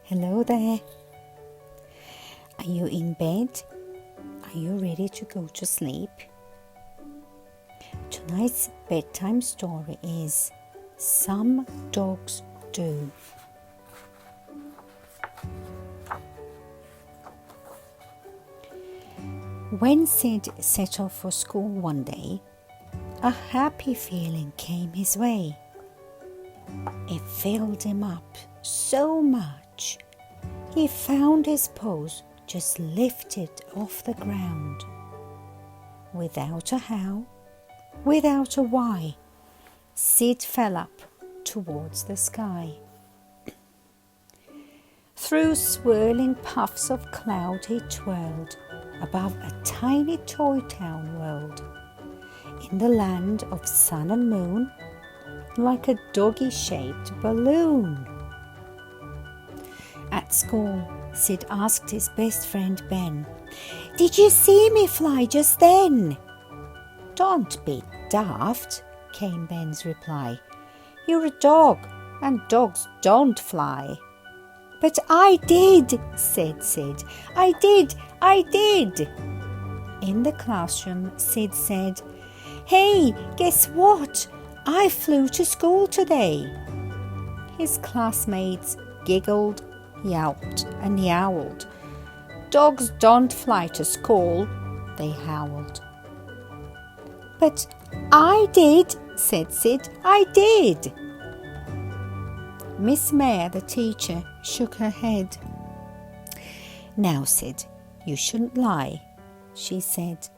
Hello there. Are you in bed? Are you ready to go to sleep? Tonight's bedtime story is Some Dogs Do. When Sid set off for school one day, a happy feeling came his way. It filled him up so much, he found his paws just lifted off the ground. Without a how, without a why, Sid fell up towards the sky. Through swirling puffs of cloud he twirled above a tiny toy town world, in the land of sun and moon, like a doggy-shaped balloon. At school, Sid asked his best friend Ben, "Did you see me fly just then?" "Don't be daft," came Ben's reply. "You're a dog, and dogs don't fly." "But I did," said Sid. I did. In the classroom, Sid said, "Hey, guess what? I flew to school today." His classmates giggled, yelped and yowled. "Dogs don't fly to school," they howled. "But I did," said Sid. "I did." Miss Mayer, the teacher, shook her head. "Now, Sid, you shouldn't lie," she said.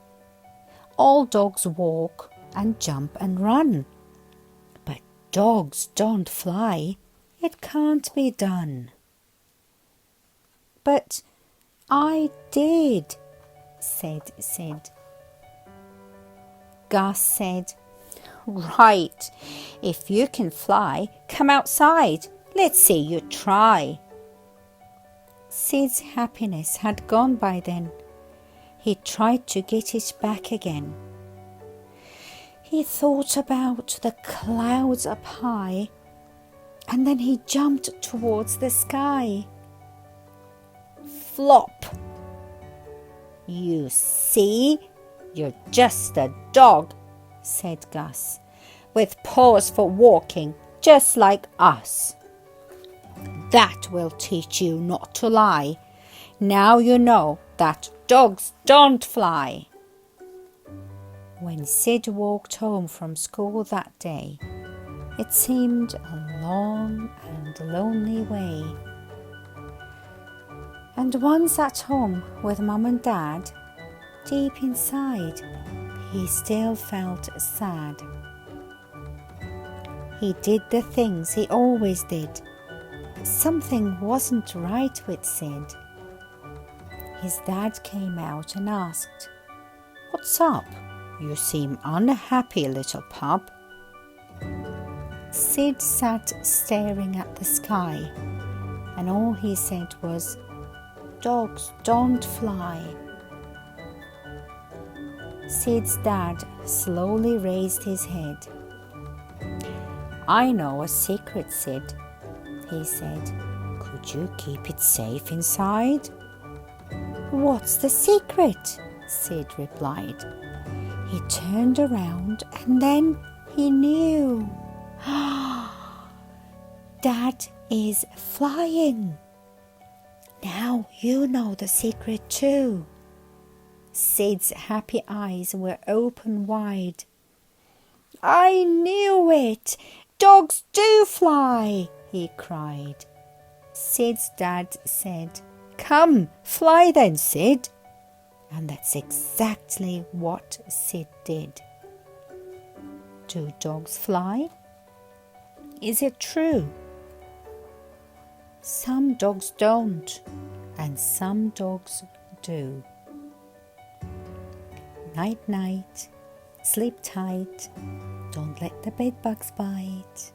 "All dogs walk and jump and run, but dogs don't fly. It can't be done." "But I did," said Sid. Gus said, "Right, if you can fly, come outside. Let's see you try." Sid's happiness had gone by then. He tried to get it back again. He thought about the clouds up high, and then he jumped towards the sky. Flop! "You see, you're just a dog," said Gus, "with paws for walking, just like us. That will teach you not to lie. Now you know that dogs don't fly." When Sid walked home from school that day, it seemed a long and lonely way. And once at home with Mum and Dad, deep inside, he still felt sad. He did the things he always did, but something wasn't right with Sid. His dad came out and asked, "What's up? You seem unhappy, little pup." Sid sat staring at the sky, and all he said was, "Dogs don't fly." Sid's dad slowly raised his head. "I know a secret, Sid," he said. "Could you keep it safe inside?" "What's the secret?" Sid replied. He turned around and then he knew. Dad is flying. Now you know the secret too. Sid's happy eyes were open wide. "I knew it! Dogs do fly!" he cried. Sid's dad said, "Come, fly then, Sid." And that's exactly what Sid did. Do dogs fly? Is it true? Some dogs don't, and some dogs do. Night, night. Sleep tight. Don't let the bedbugs bite.